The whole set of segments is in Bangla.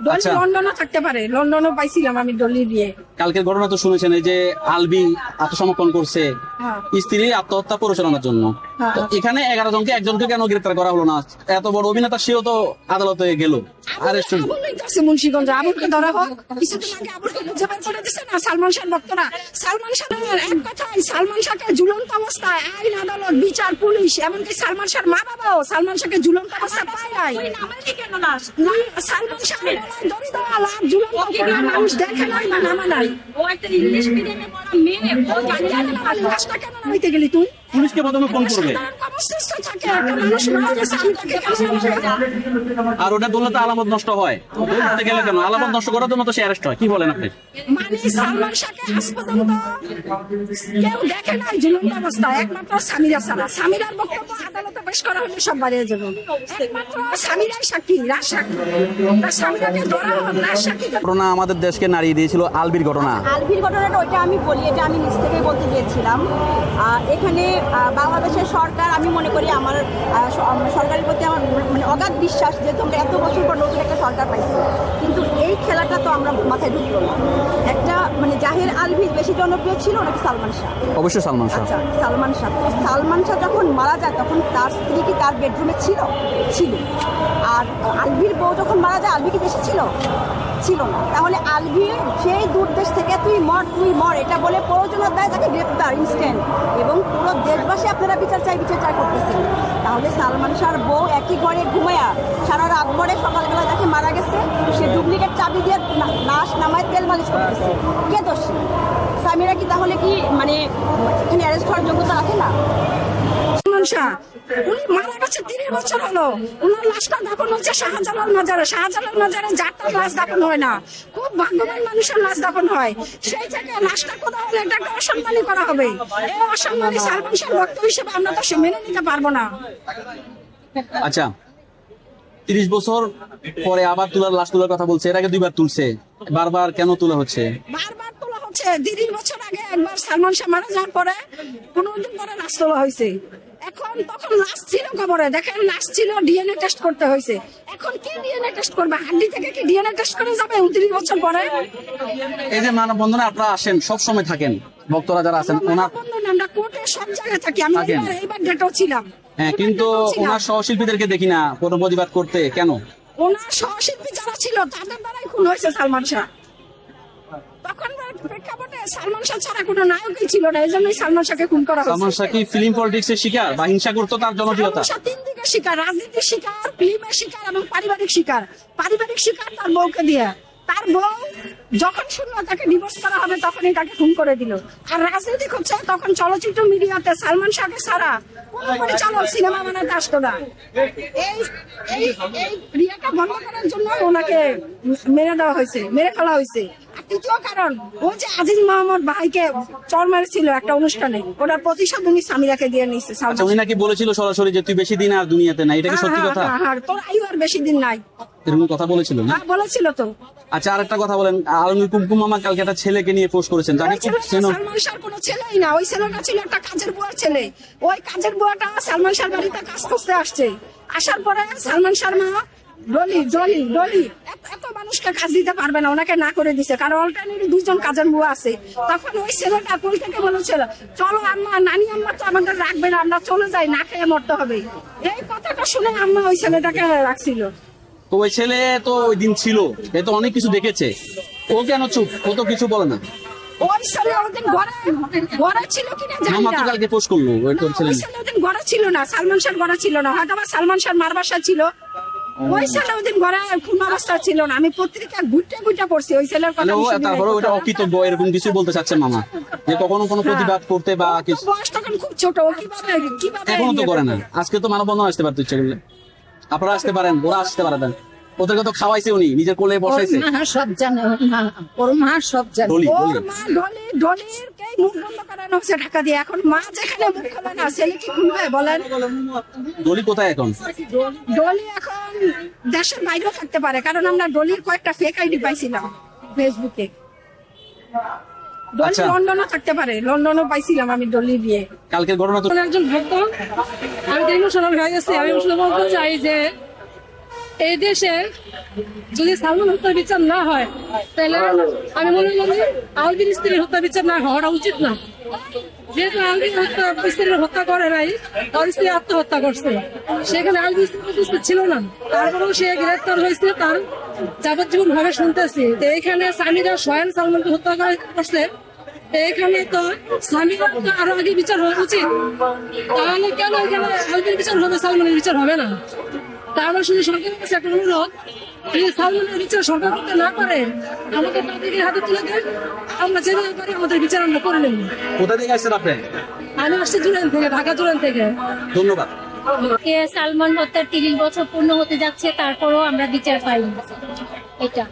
লন্ডনও থাকতে পারে, লন্ডনও পাইছিলাম আমি ডলি দিয়ে। কালকের ঘটনা তো শুনেছেন, এই যে আলবি আত্মসমর্পণ করছে স্ত্রী আত্মহত্যা পরিচালনার জন্য। তো এখানে 11 জনকে একজনকে কেন গ্রেফতার করা হলো না? এত বড় অভিনেতা, সেও তো আদালতে গেল, আরেস্ট হলো। মুন্সিগঞ্জ আবুলকে ধরা হোক, কিছুদিন আগে আবুলকে খুঁজে বের করে দিচ্ছে না সালমান শাহ ভক্তরা। সালমান শাহের এক কথাই, সালমান শাহকে ঝুলন্ত অবস্থায় আইন, আদালত, বিচার, পুলিশ, এমনকি সালমান শাহর মা বাবাও সালমান শাহকে ঝুলন্ত অবস্থায় পায় নাই। সালমান শাহ দড়ি দেওয়া লাভ ঝুলন্ত, মানুষ দেখে নাই বা নামা নাই। ও একটা ইংলিশ মিডিয়ামে পড়া মেয়ে, ও জানে না। লাশটা কেন নামাইতে গেলি তুই? পুলিশকে প্রথমে ফোন করবে, আর ওটা বললে তো আলামত নষ্ট হয়। বলতে গেলে কেন আলামত নষ্ট করার জন্য তো সে অ্যারেস্ট হয়। কি বলেন আপনি? মানে সালমান শাহকে আজ পর্যন্ত কেউ দেখে নাই ঝুলন্ত অবস্থায়, একমাত্র সামিরা ছাড়া। সামিরার বক্তব্য আদালতে পেশ করা হলে সব বাড়িয়ে যাবে, একমাত্র সামিরাই সাক্ষী, রাজ সাক্ষী। সামিরাকে ধরা হোক, রাজ সাক্ষী। ঘটনা আমাদের দেশকে নাড়িয়ে দিয়েছিল, আলবির ঘটনা। আলবির ঘটনাটা ওইটা আমি বলি, এটা আমি নিজ থেকে বলতে গিয়েছিলাম। এখানে বাংলাদেশের সরকার, আমি মনে করি আমার সরকারের প্রতি আমার মানে অগাধ বিশ্বাস, যেহেতু আমরা এত বছর পর নতুন একটা সরকার পাইছি, কিন্তু এই খেলাটা তো আমরা মাথায় ঢুকলো না। একটা মানে জাহির আলভি বেশি জনপ্রিয় ছিল নাকি সালমান শাহ? অবশ্যই সালমান শাহ। আচ্ছা, সালমান শাহ। তো সালমান শাহ যখন মারা যায় তখন তার স্ত্রী কি তার বেডরুমে ছিল? ছিল। আর আলভির বউ যখন মারা যায় আলভি কি দেশে ছিল? ছিল না। তাহলে আলভি সেই দূর দেশ থেকে তুই মর এটা বলে প্রয়োজনের দায় তাকে গ্রেপ্তার ইনস্ট্যান্ট, এবং পুরো দেশবাসী আপনারা বিচার চাই করতেছেন। তাহলে সালমান শাহর বউ একই ঘরে ঘুমায়া সারা রাত ভরে সকালবেলা তাকে মারা গেছে, সে ডুপ্লিকেট চাবি দিয়ে লাশ নামায় তেল মালিশ করতেছে। কে দোষী? সামিরা কি তাহলে কি মানে এখানে অ্যারেস্ট হওয়ার যোগ্যতা রাখে না? উনি মারা গেছে 30 বছর হলো, উনার লাশটা দাফন হচ্ছে শাহজালাল মাজারে। শাহজালাল মাজারে যারটার লাশ দাফন হয় না, খুব ভাগ্যবান মানুষের লাশ দাফন হয়। সেই থেকে লাশটা কোথাও হলে এটা একটা অসম্মানী করা হবে। এই অসম্মানী সালমান শাহ ভক্ত হিসেবে আমরা তো মেনে নিতে পারবো না। আচ্ছা, 30 বছর পরে আবার লাশ তোলার কথা বলছে। এর আগে 2বার তুলছে, বারবার কেন তোলা হচ্ছে? বারবার তোলা হচ্ছে। 30 বছর আগে একবার সালমান শাহ মারা যাওয়ার পরে 15 দিন পরে লাশ তোলা হয়েছে। এখন তখন লাশ ছিল খবরে, দেখেন লাশ ছিল, ডিএনএ টেস্ট করতে হয়েছে। এখন কি ডিএনএ টেস্ট করবে? হাড্ডি থেকে কি ডিএনএ টেস্ট করে যাবে 29 বছর পরে? এই যে মানববন্ধনে আপনারা আসেন, সব সময় থাকেন, ভক্তরা যারা আছেন, আমরা কোর্টে সব জায়গায় থাকি। আমি এইবার ডেটও ছিলাম। হ্যাঁ, কিন্তু ওনার সহশিল্পীদেরকে দেখি না কোনো প্রতিবাদ করতে। কেন? ওনার সহশিল্পী যারা ছিল তাদের দ্বারাই খুন হয়েছে সালমান শাহ। তখন প্রেক্ষাপটে সালমান শাহ ছাড়া কোনো নায়কই ছিল না, এই জন্যই সালমান শাহকে খুন করা হয়েছে। সালমান শাহ কি ফিল্ম পলিটিক্সের শিকার বা হিংসা করতো তার জনপ্রিয়তা? 3 দিকের শিকার, রাজনীতির শিকার, ফিল্মের শিকার এবং পারিবারিক শিকার। পারিবারিক শিকার তার বউকে দিয়ে। তার বউ যখন শুনলো তাকে ডিভোর্স করা হবে তখনই তাকে খুন করে দিল। আর রাজনীতিক হচ্ছে তখন চলচ্চিত্র মিডিয়াতে সালমান শাহকে ছাড়া কোন পরিচালক সিনেমা বানাতে আসতো না। এই ক্রিয়াটা বন্ধ করার জন্য ওনাকে মেরে দেওয়া হয়েছে, মেরে ফেলা হয়েছে। আর তৃতীয় কারণ, ও যে আজিজ মোহাম্মদ ভাইকে চর মেরেছিল একটা অনুষ্ঠানে, ওটার প্রতিশোধ উনি সামিরাকে দিয়ে নিচ্ছে। আচ্ছা, উনি নাকি বলেছিল সরাসরি যে তুই বেশি দিন আর দুনিয়াতে নাই। এটা কি সত্যি কথা? হ্যাঁ, তোর আয়ু আর বেশি দিন নাই, এরকম কথা বলেছিল না? বলেছিল তো। আচ্ছা, আরেকটা কথা বলেন, আলমগীর কুমকুম মামা কালকে একটা ছেলেকে নিয়ে পোস্ট করেছেন, যাকে খুব চেনো। সালমান শাহর কোনো ছেলেই না, ওই ছেলেটা ছিল একটা কাজের বুয়ার ছেলে। ওই কাজের বুয়াটা সালমান শাহর বাড়িতে কাজ করতে আসছে। আসার পরে সালমান শাহর মা ডলি এত মানুষকে কাজ দিতে পারবে না, ওনাকে না করে দিছে, কারণ অল্টারনেটিভ 2 জন কাজের বুয়া আছে। তখন ওই ছেলেটা কোল থেকে বলেছিল, চলো আম্মা, নানি আম্মা তো আমাদের রাখবে না, আমরা চলে যাই, না খেয়ে মরতে হবে। এই কথাটা শুনে আম্মা ওই ছেলেটাকে রাখছিল। তো ওই ছেলে তো ওই দিন ছিল, এ তো অনেক কিছু দেখেছে, ও কেন চুপ? ও তো কিছু বলে না। ওই ছেলে ওদিন ঘরে ছিল কিনা জানি মামা না। তো কালকে পোস্ট করলো, ওই তো ছেলে ওই ছেলে ওদিন ঘরে ছিল না, সালমান শাহ ঘরে ছিল না, হয়তো বা সালমান শাহ মার বাসা ছিল। ওই ছেলে ওদিন ঘরে খুন অবস্থা ছিল না। আমি পত্রিকা ঘুরতে পড়ছি ওই ছেলের কথা। তারপরে ওইটা অকৃতজ্ঞ এরকম কিছু বলতে চাচ্ছে মামা, যে কখনো কোনো প্রতিবাদ করতে বা কিছু। বয়স তখন খুব ছোট, কিভাবে এখনো তো করে না। আজকে তো মানববন্ধন আসতে পারতো ইচ্ছে করলে, আপনারা আসতে পারেন, ওরা আসতে পারেন। ওদেরকে তো খাওয়াইছে উনি, নিজের কোলে বসাইছে। সব জানে, ওর মা সব জানে। ডলি ডলির মুখ বন্ধ করানো হচ্ছে ঢাকা দিয়ে। এখন মা যেখানে মুখ খোলে না, ছেলে কি খুলবে বলেন? ডলি কোথায় এখন? ডলি এখন দেশের বাইরেও থাকতে পারে, কারণ আমরা ডলির কয়েকটা ফেক আইডি পাইছিলাম ফেসবুকে। ডলি লন্ডনও থাকতে পারে, লন্ডনও পাইছিলাম আমি ডলি দিয়ে। কালকের ঘটনা তো একজন ভক্ত, আমি তো ইমোশনাল হয়ে গেছি। আমি বলতে চাই যে এই দেশে যদি সালমান হত্যার বিচার না হয় তাহলে আমি মনে করি আলবির স্ত্রীর হত্যা বিচার না হওয়াটা উচিত না। যেহেতু আলবির স্ত্রীর হত্যা করে নাই, তার স্ত্রী আত্মহত্যা করছে, সেখানে আলবির স্ত্রী উপস্থিত ছিল না, তারপরেও সে গ্রেফতার হয়েছে, তার যাবজ্জীবন ভাবে শুনতেছি। তো এইখানে স্বামীরা স্বয়ং সালমানকে হত্যা করছে, এখানে তো স্বামীরা তো আরো আগে বিচার হওয়া উচিত। তাহলে কেন এখানে আলবির বিচার হবে, সালমানের বিচার হবে না? তার মানে শুধু সরকারের কাছে একটা অনুরোধ, যদি সালমানের বিচার সরকার করতে না পারে আমাদের তাদেরকে হাতে তুলে দেন, আমরা যেভাবে পারি আমাদের বিচার আমরা করে নেব। কোথা থেকে আসছেন আপনি? আমি আসছি জুরাইন থেকে, ঢাকা জুরাইন থেকে। ধন্যবাদ। কে সালমান হত্যার 30 বছর পূর্ণ হতে যাচ্ছে, তারপরও আমরা বিচার পাইনি। এটা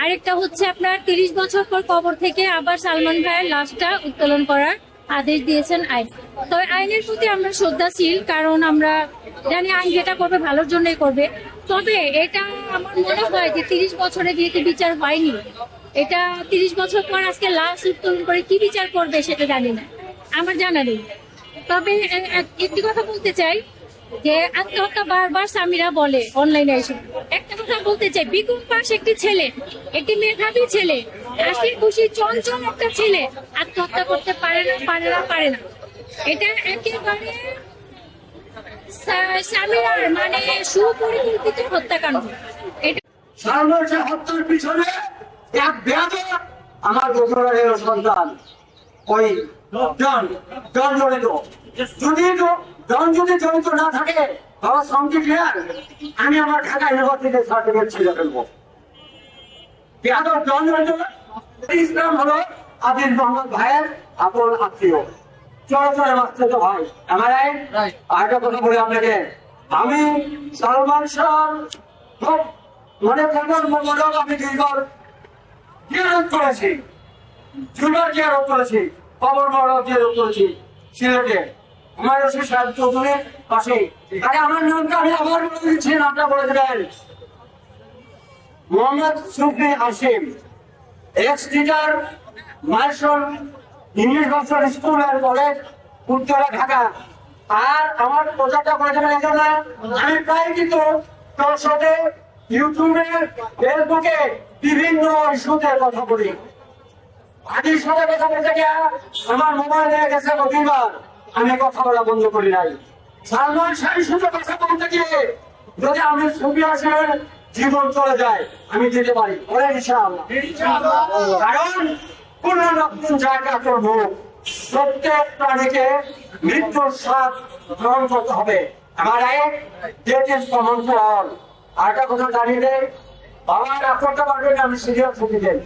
আরেকটা হচ্ছে আপনার 30 বছর পর কবর থেকে আবার সালমান ভাইয়ের লাশটা উত্তোলন করার আদেশ দিয়েছেন আইন। তবে আইনের প্রতি আমরা শ্রদ্ধাশীল, কারণ আমরা জানি আইন যেটা করবে ভালোর জন্যই করবে। তবে এটা আমার মনে হয় যে 30 বছরে যেহেতু বিচার হয়নি, এটা 30 বছর পর আজকে লাশ উত্তোলন করে কি বিচার করবে সেটা জানি না, আমার জানা নেই। তবে একটি কথা বলতে চাই যে আত্মহত্যা বারবার স্বামীরা বলে অনলাইনে এসে। একটা কথা বলতে চাই, বিকুল পাশ একটি ছেলে, একটি মেধাবী ছেলে, হাসি খুশি চঞ্চল একটা ছেলে আত্মহত্যা করতে পারে না। এটা একেবারে স্বামীরা মানে সুপরিকল্পিত হত্যাকাণ্ড। এটা সালমান শাহ হত্যার পিছনে এক বেয়াদব আমার বছরের সন্তান ওই জন জড়িত। যদি জড়িত না থাকে বাবা সংকি ক্লিয়ার, আমি আমার ঢাকা ইউনিভার্সিটির সার্টিফিকেট ছিঁড়ে ফেলবো। বেয়াদব জন জড়িত। ইসলাম হলো আদিল মোহাম্মদ ভাইয়ের আপন আত্মীয়, চরচরে মাস্টার ভাই। আমার আরেকটা কথা বলি আপনাকে, আমি সালমান শাহ মানে কবর মোবারক আমি দুইবার জিয়ারত করেছি, কবর মোবারক জিয়ারত করেছি সিলেটে, আমার রশিদ সাহেব চৌধুরীর পাশে। আরে আমার নামটা আমি আবার বলে দিচ্ছি, নামটা বলে দেবেন, Mohammad Sufi Hasim, ex teacher, Marshal English version school and college, Uttara, Dhaka. আর আমার প্রচারটা করে দেবেন এই জন্য আমি প্রায় কিন্তু তোর সাথে ইউটিউবে, ফেসবুকে বিভিন্ন ইস্যুতে কথা বলি। আদির সাথে কথা বলতে গিয়ে আমার মোবাইল নিয়ে গেছে প্রতিবার, আমি কথা বলা বন্ধ করি নাই। সালমান শাহের সাথে কথা বলতে গিয়ে যদি আমি ছবি আসেন জীবন চলে যায়, আমি যেতে পারি কারণ কোন নতুন জায়গা করবো। প্রত্যেক প্রাণীকে মৃত্যুর স্বাদ গ্রহণ করতে হবে। আমার আরেকটা কথা জানিয়ে দেয়, বাবার আত্মহত্যা করবেন, আমি সিরিয়াস হতে চাই।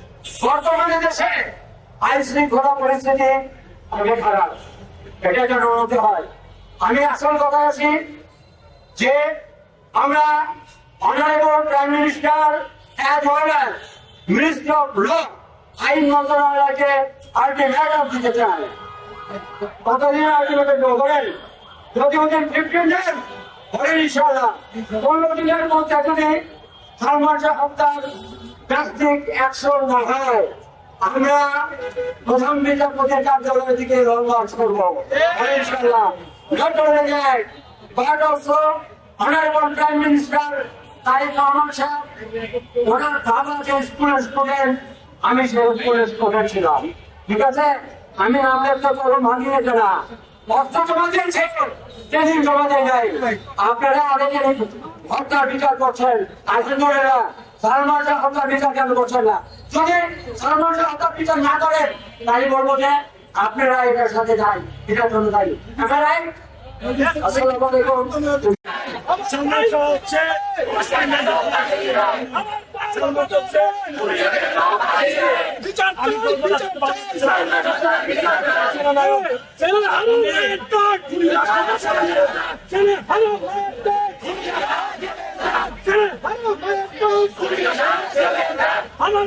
বর্তমানে দেশে আইন শৃঙ্খলা পরিস্থিতি অনেক খারাপ, এটা যেন উন্নতি হয়। আমি আসল কথা আছি যে আমরা honourable prime minister as well as minister of law, আইন মন্ত্রণালয়কে আলটিমেটাম দিতে চাই। কতদিন আলটিমেটাম করেন? যদি ওদের 15 ডেজ ধরেন, ইনশাআল্লাহ 15 দিনের মধ্যে যদি সালমান শাহ হত্যার ড্রাস্টিক অ্যাকশন না হয়, আমরা প্রধান বিচারপতির কার্যালয়ের দিকে লং মার্চ করবো ইনশাআল্লাহ। Not only that but also honourable prime minister Tarique Rahman sahib, ওনার বাবা যে স্কুলের স্টুডেন্ট, আমি সেই স্কুলের স্টুডেন্ট ছিলাম, ঠিক আছে? আমি আমাদের তো কোনো ভাঙিয়ে না, অর্থ জমা দিয়েছে, ট্রেনিং জমা দেয় নাই। আপনারা আমাদের হত্যার বিচার করছেন, আলহামদুলিল্লাহ। সালমান শাহ হত্যার বিচার কেন করছেন না? যদি সালমান শাহ হত্যার বিচার না করেন, তাই বলবো যে আপনারা এটার সাথে যান, এটার জন্য দায়ী। আপনারাই আসসালামু আলাইকুম। আমার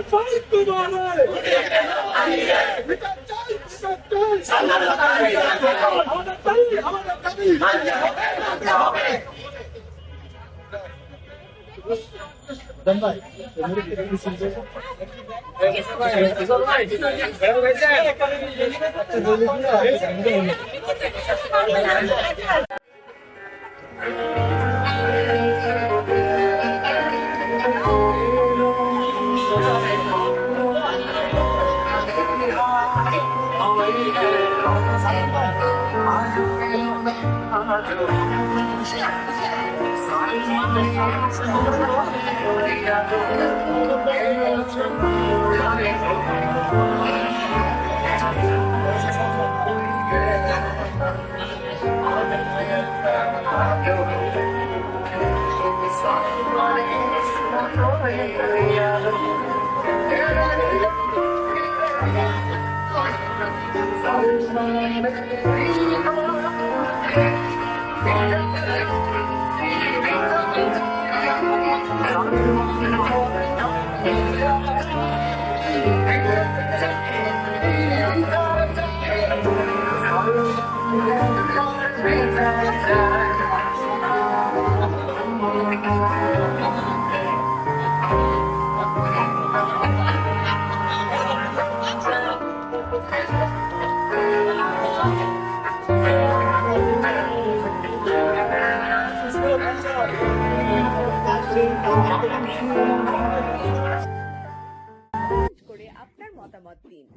করে আপনার মতামত দিন।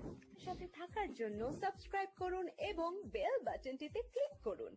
সাথে থাকার জন্য সাবস্ক্রাইব করুন এবং বেল বাটনটিতে ক্লিক করুন।